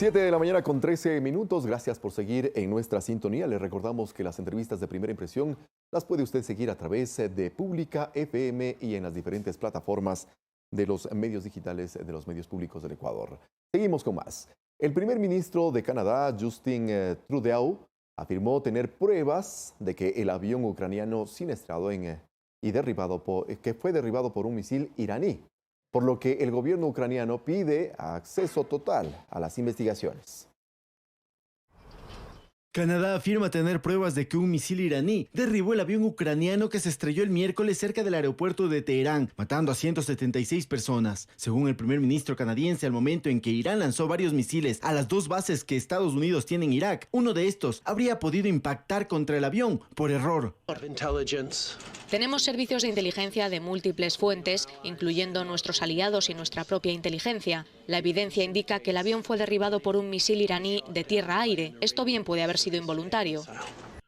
7 de la mañana con 13 minutos. Gracias por seguir en nuestra sintonía. Les recordamos que las entrevistas de Primera Impresión las puede usted seguir a través de Pública FM y en las diferentes plataformas de los medios digitales de los medios públicos del Ecuador. Seguimos con más. El primer ministro de Canadá, Justin Trudeau, afirmó tener pruebas de que el avión ucraniano siniestrado que fue derribado por un misil iraní, por lo que el gobierno ucraniano pide acceso total a las investigaciones. Canadá afirma tener pruebas de que un misil iraní derribó el avión ucraniano que se estrelló el miércoles cerca del aeropuerto de Teherán, matando a 176 personas. Según el primer ministro canadiense, al momento en que Irán lanzó varios misiles a las dos bases que Estados Unidos tiene en Irak, uno de estos habría podido impactar contra el avión por error. Tenemos servicios de inteligencia de múltiples fuentes, incluyendo nuestros aliados y nuestra propia inteligencia. La evidencia indica que el avión fue derribado por un misil iraní de tierra-aire. Esto bien puede haber sido involuntario.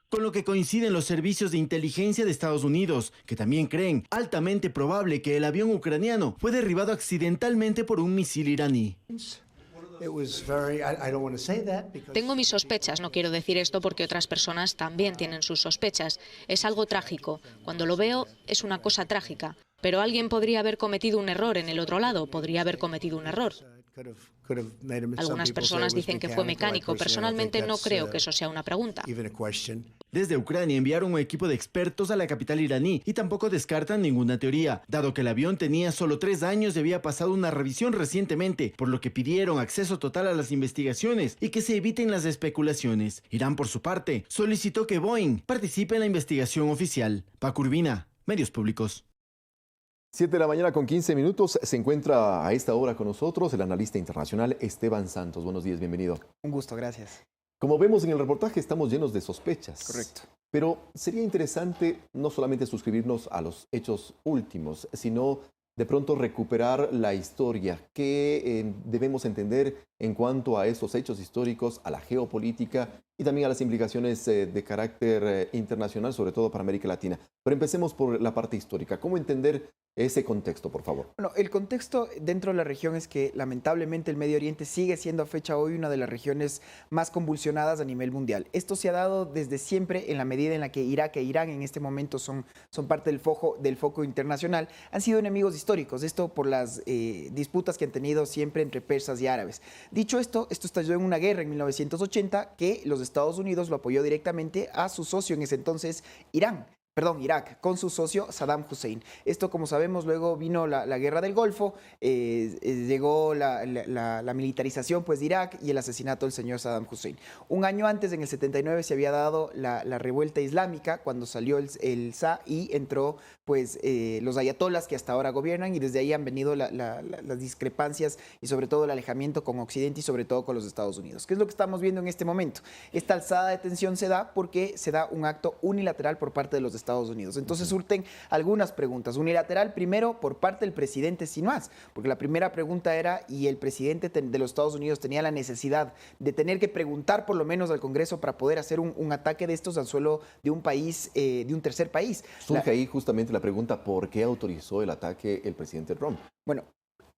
Con lo que coinciden los servicios de inteligencia de Estados Unidos, que también creen altamente probable que el avión ucraniano fue derribado accidentalmente por un misil iraní. Tengo mis sospechas, no quiero decir esto porque otras personas también tienen sus sospechas. Es algo trágico. Cuando lo veo, es una cosa trágica. Pero alguien podría haber cometido un error en el otro lado, podría haber cometido un error. Algunas personas dicen que fue mecánico. Personalmente no creo que eso sea una pregunta. Desde Ucrania enviaron un equipo de expertos a la capital iraní y tampoco descartan ninguna teoría, dado que el avión tenía solo 3 años y había pasado una revisión recientemente, por lo que pidieron acceso total a las investigaciones y que se eviten las especulaciones. Irán, por su parte, solicitó que Boeing participe en la investigación oficial. Paco Urbina, Medios Públicos. 7 de la mañana con 15 minutos. Se encuentra a esta hora con nosotros el analista internacional Esteban Santos. Buenos días, bienvenido. Un gusto, gracias. Como vemos en el reportaje, estamos llenos de sospechas. Correcto. Pero sería interesante no solamente suscribirnos a los hechos últimos, sino de pronto recuperar la historia. ¿Qué debemos entender en cuanto a esos hechos históricos, a la geopolítica y también a las implicaciones de carácter internacional, sobre todo para América Latina? Pero empecemos por la parte histórica. ¿Cómo entender ese contexto, por favor? Bueno, el contexto dentro de la región es que lamentablemente el Medio Oriente sigue siendo a fecha hoy una de las regiones más convulsionadas a nivel mundial. Esto se ha dado desde siempre en la medida en la que Irak e Irán en este momento son parte del foco internacional. Han sido enemigos históricos, esto por las disputas que han tenido siempre entre persas y árabes. Dicho esto estalló en una guerra en 1980 que los Estados Unidos lo apoyó directamente a su socio en ese entonces, Irak, con su socio Saddam Hussein. Esto, como sabemos, luego vino la guerra del Golfo, llegó la militarización pues, de Irak y el asesinato del señor Saddam Hussein. Un año antes, en el 79, se había dado la revuelta islámica, cuando salió el Shah y entró pues, los ayatolas que hasta ahora gobiernan, y desde ahí han venido las discrepancias y sobre todo el alejamiento con Occidente y sobre todo con los Estados Unidos. ¿Qué es lo que estamos viendo en este momento? Esta alzada de tensión se da porque se da un acto unilateral por parte de los Estados Unidos. Entonces surten algunas preguntas. Unilateral primero por parte del presidente sin más, porque la primera pregunta era, ¿y el presidente de los Estados Unidos tenía la necesidad de tener que preguntar por lo menos al Congreso para poder hacer un ataque de estos al suelo de un país, de un tercer país? Surge ahí justamente la pregunta, ¿por qué autorizó el ataque el presidente Trump? Bueno,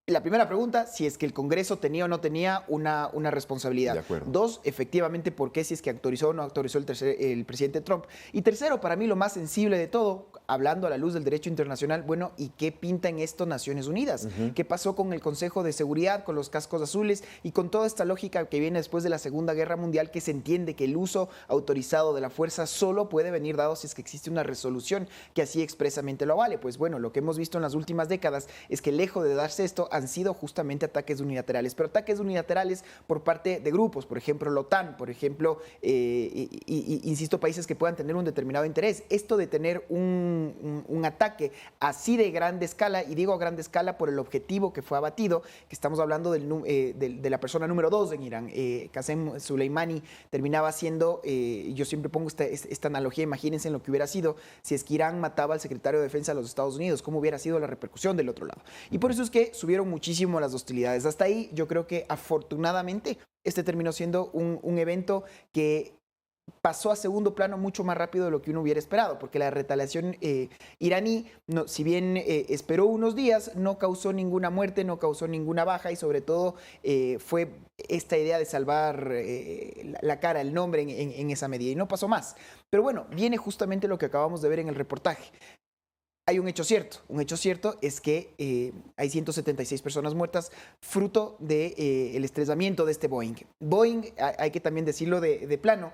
la primera pregunta, si es que el Congreso tenía o no tenía una responsabilidad. De acuerdo. 2, efectivamente, ¿por qué? Si es que autorizó o no autorizó el presidente Trump. Y tercero, para mí lo más sensible de todo, hablando a la luz del derecho internacional, bueno, ¿y qué pinta en esto Naciones Unidas? ¿Qué pasó con el Consejo de Seguridad, con los cascos azules y con toda esta lógica que viene después de la Segunda Guerra Mundial, que se entiende que el uso autorizado de la fuerza solo puede venir dado si es que existe una resolución que así expresamente lo avale? Pues bueno, lo que hemos visto en las últimas décadas es que lejos de darse esto, han sido justamente ataques unilaterales, pero ataques unilaterales por parte de grupos, por ejemplo la OTAN, por ejemplo, insisto, países que puedan tener un determinado interés. Esto de tener un ataque así de grande escala, y digo grande escala por el objetivo que fue abatido, que estamos hablando de la persona número 2 en Irán, Qasem Soleimani, terminaba siendo, yo siempre pongo esta analogía, imagínense en lo que hubiera sido si es que Irán mataba al secretario de Defensa de los Estados Unidos, cómo hubiera sido la repercusión del otro lado. Y por eso es que subieron muchísimo las hostilidades. Hasta ahí yo creo que afortunadamente este terminó siendo un evento que pasó a segundo plano mucho más rápido de lo que uno hubiera esperado, porque la retaliación iraní, no, si bien esperó unos días, no causó ninguna muerte, no causó ninguna baja y sobre todo fue esta idea de salvar la cara, el nombre en esa medida y no pasó más. Pero bueno, viene justamente lo que acabamos de ver en el reportaje. Hay un hecho cierto es que hay 176 personas muertas fruto del estrellamiento de este Boeing. Boeing, hay que también decirlo de plano,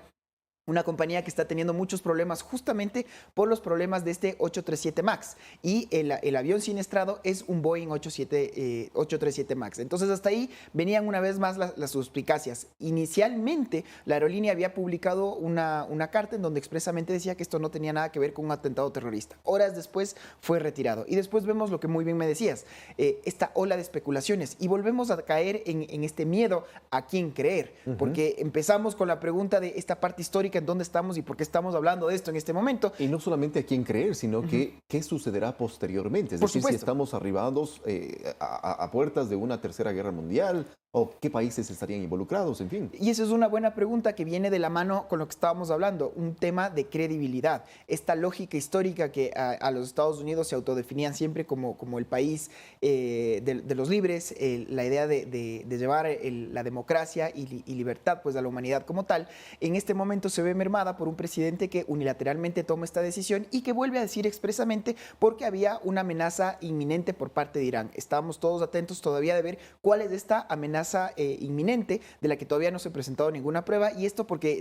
una compañía que está teniendo muchos problemas justamente por los problemas de este 737 MAX. Y el avión siniestrado es un Boeing 737 MAX. Entonces hasta ahí venían una vez más las suspicacias. Inicialmente la aerolínea había publicado una carta en donde expresamente decía que esto no tenía nada que ver con un atentado terrorista. Horas después fue retirado. Y después vemos lo que muy bien me decías, esta ola de especulaciones. Y volvemos a caer en este miedo a quién creer. Porque empezamos con la pregunta de esta parte histórica en dónde estamos y por qué estamos hablando de esto en este momento. Y no solamente a quién creer, sino que qué sucederá posteriormente. Es decir, si estamos arribados a puertas de una tercera guerra mundial o qué países estarían involucrados, en fin. Y esa es una buena pregunta que viene de la mano con lo que estábamos hablando, un tema de credibilidad. Esta lógica histórica que a los Estados Unidos se autodefinían siempre como el país de los libres, la idea de llevar la democracia y libertad pues, a la humanidad como tal, en este momento se ve mermada por un presidente que unilateralmente toma esta decisión y que vuelve a decir expresamente porque había una amenaza inminente por parte de Irán. Estábamos todos atentos todavía de ver cuál es esta amenaza inminente de la que todavía no se ha presentado ninguna prueba, y esto porque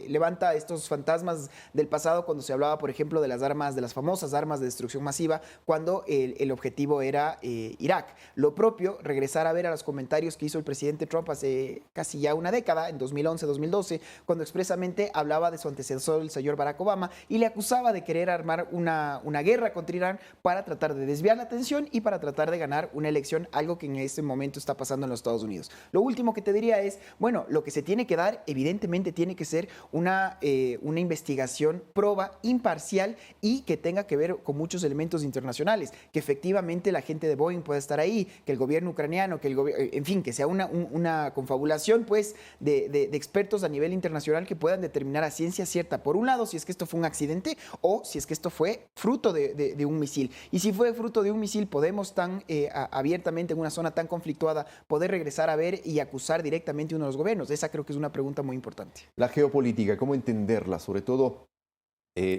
levanta estos fantasmas del pasado cuando se hablaba, por ejemplo, de las armas, de las famosas armas de destrucción masiva, cuando el objetivo era Irak. Lo propio, regresar a ver a los comentarios que hizo el presidente Trump hace casi ya una década, en 2011-2012, cuando expresamente hablaba de su antecesor, el señor Barack Obama, y le acusaba de querer armar una guerra contra Irán para tratar de desviar la atención y para tratar de ganar una elección, algo que en este momento está pasando en los Estados Unidos. Lo último que te diría es, bueno, lo que se tiene que dar, evidentemente, tiene que ser una investigación proba, imparcial y que tenga que ver con muchos elementos internacionales, que efectivamente la gente de Boeing pueda estar ahí, que el gobierno ucraniano, en fin, que sea una confabulación, pues, de expertos a nivel internacional que puedan determinar a ciencia cierta, por un lado, si es que esto fue un accidente o si es que esto fue fruto de un misil. Y si fue fruto de un misil, podemos tan abiertamente en una zona tan conflictuada poder regresar a ver y acusar directamente a uno de los gobiernos. Esa creo que es una pregunta muy importante. La geopolítica, ¿cómo entenderla? Sobre todo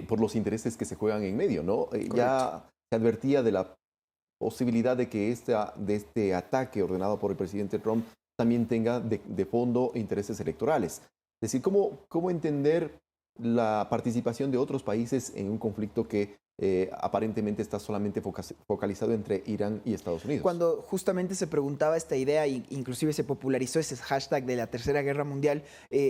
por los intereses que se juegan en medio, ¿no? Ya se advertía de la posibilidad de que este ataque ordenado por el presidente Trump también tenga de fondo intereses electorales. Es decir, ¿cómo entender la participación de otros países en un conflicto que aparentemente está solamente focalizado entre Irán y Estados Unidos? Cuando justamente se preguntaba esta idea, inclusive se popularizó ese hashtag de la Tercera Guerra Mundial,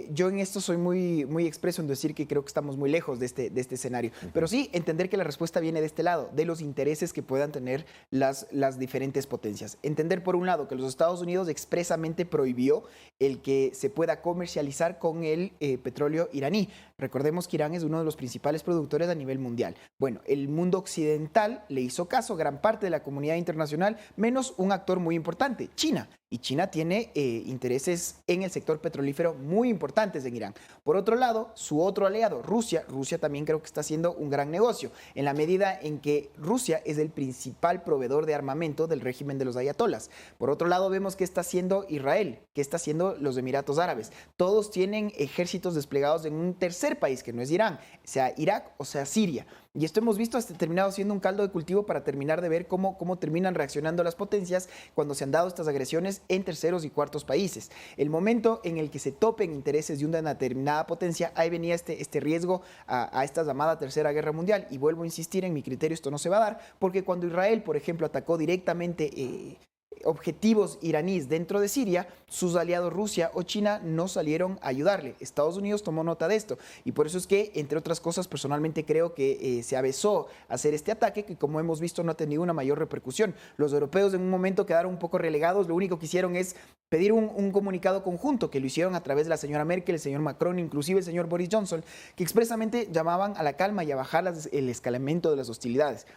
yo en esto soy muy expreso en decir que creo que estamos muy lejos de este escenario. Pero sí, entender que la respuesta viene de este lado, de los intereses que puedan tener las diferentes potencias. Entender, por un lado, que los Estados Unidos expresamente prohibió el que se pueda comercializar con el petróleo iraní. Recordemos que Irán es uno de los principales productores a nivel mundial. Bueno, el mundo occidental le hizo caso, gran parte de la comunidad internacional, menos un actor muy importante, China. Y China tiene intereses en el sector petrolífero muy importantes en Irán. Por otro lado, su otro aliado, Rusia también creo que está haciendo un gran negocio, en la medida en que Rusia es el principal proveedor de armamento del régimen de los ayatolás. Por otro lado, vemos que está haciendo Israel, que está haciendo los Emiratos Árabes. Todos tienen ejércitos desplegados en un tercer país, que no es Irán, sea Irak o sea Siria. Y esto hemos visto hasta terminado siendo un caldo de cultivo para terminar de ver cómo terminan reaccionando las potencias cuando se han dado estas agresiones en terceros y cuartos países. El momento en el que se topen intereses de una determinada potencia, ahí venía este riesgo a esta llamada Tercera Guerra Mundial. Y vuelvo a insistir, en mi criterio esto no se va a dar, porque cuando Israel, por ejemplo, atacó directamente objetivos iraníes dentro de Siria, sus aliados Rusia o China no salieron a ayudarle. Estados Unidos tomó nota de esto y por eso es que, entre otras cosas, personalmente creo que se avezó a hacer este ataque que, como hemos visto, no ha tenido una mayor repercusión. Los europeos en un momento quedaron un poco relegados, lo único que hicieron es pedir un comunicado conjunto, que lo hicieron a través de la señora Merkel, el señor Macron, inclusive el señor Boris Johnson, que expresamente llamaban a la calma y a bajar el escalamiento de las hostilidades.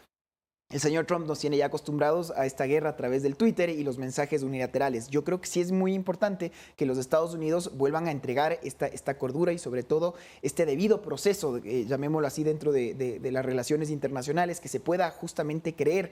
el señor Trump nos tiene ya acostumbrados a esta guerra a través del Twitter y los mensajes unilaterales. Yo creo que sí es muy importante que los Estados Unidos vuelvan a entregar esta cordura y sobre todo este debido proceso, llamémoslo así, dentro de las relaciones internacionales, que se pueda justamente creer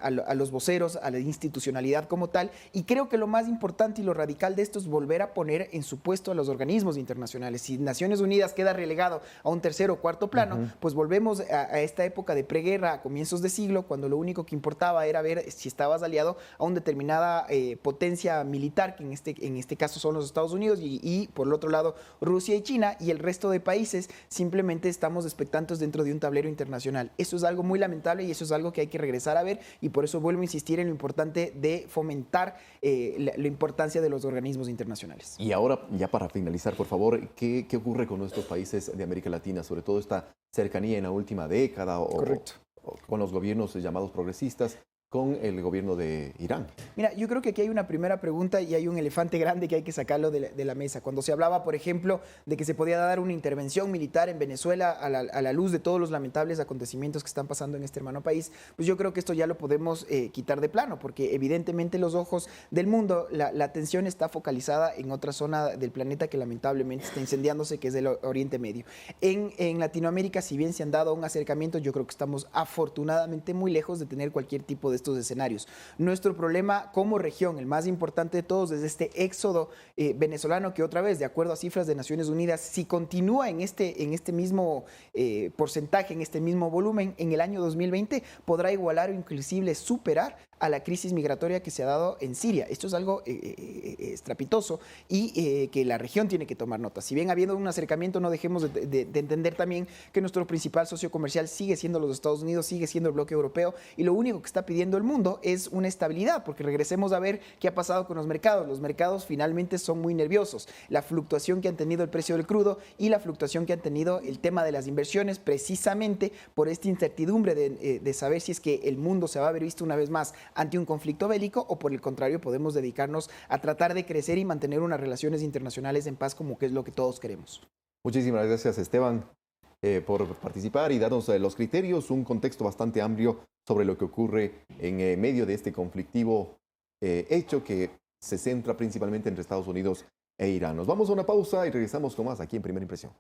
a los voceros, a la institucionalidad como tal. Y creo que lo más importante y lo radical de esto es volver a poner en su puesto a los organismos internacionales. Si Naciones Unidas queda relegado a un tercer o cuarto plano, pues volvemos a esta época de preguerra, a comienzos de siglo, cuando lo único que importaba era ver si estabas aliado a una determinada potencia militar, que en este caso son los Estados Unidos, y por el otro lado Rusia y China, y el resto de países simplemente estamos expectantes dentro de un tablero internacional. Eso es algo muy lamentable y eso es algo que hay que regresar a ver, y por eso vuelvo a insistir en lo importante de fomentar la importancia de los organismos internacionales. Y ahora, ya para finalizar, por favor, ¿qué ocurre con nuestros países de América Latina, sobre todo esta cercanía en la última década Correcto. o con los gobiernos llamados progresistas, con el gobierno de Irán? Mira, yo creo que aquí hay una primera pregunta y hay un elefante grande que hay que sacarlo de la mesa. Cuando se hablaba, por ejemplo, de que se podía dar una intervención militar en Venezuela a la luz de todos los lamentables acontecimientos que están pasando en este hermano país, pues yo creo que esto ya lo podemos quitar de plano, porque evidentemente los ojos del mundo, la atención está focalizada en otra zona del planeta que lamentablemente está incendiándose, que es el Oriente Medio. En Latinoamérica, si bien se han dado un acercamiento, yo creo que estamos afortunadamente muy lejos de tener cualquier tipo de estos escenarios. Nuestro problema como región, el más importante de todos, es este éxodo venezolano que otra vez, de acuerdo a cifras de Naciones Unidas, si continúa en este mismo porcentaje, en este mismo volumen, en el año 2020 podrá igualar o inclusive superar a la crisis migratoria que se ha dado en Siria. Esto es algo estrepitoso y que la región tiene que tomar nota. Si bien habiendo un acercamiento, no dejemos de entender también que nuestro principal socio comercial sigue siendo los Estados Unidos, sigue siendo el bloque europeo, y lo único que está pidiendo el mundo es una estabilidad, porque regresemos a ver qué ha pasado con los mercados. Los mercados finalmente son muy nerviosos. La fluctuación que han tenido el precio del crudo y la fluctuación que han tenido el tema de las inversiones, precisamente por esta incertidumbre de saber si es que el mundo se va a ver visto una vez más ante un conflicto bélico, o por el contrario podemos dedicarnos a tratar de crecer y mantener unas relaciones internacionales en paz, como que es lo que todos queremos. Muchísimas gracias, Esteban, por participar y darnos los criterios, un contexto bastante amplio sobre lo que ocurre en medio de este conflictivo hecho que se centra principalmente entre Estados Unidos e Irán. Nos vamos a una pausa y regresamos con más aquí en Primera Impresión.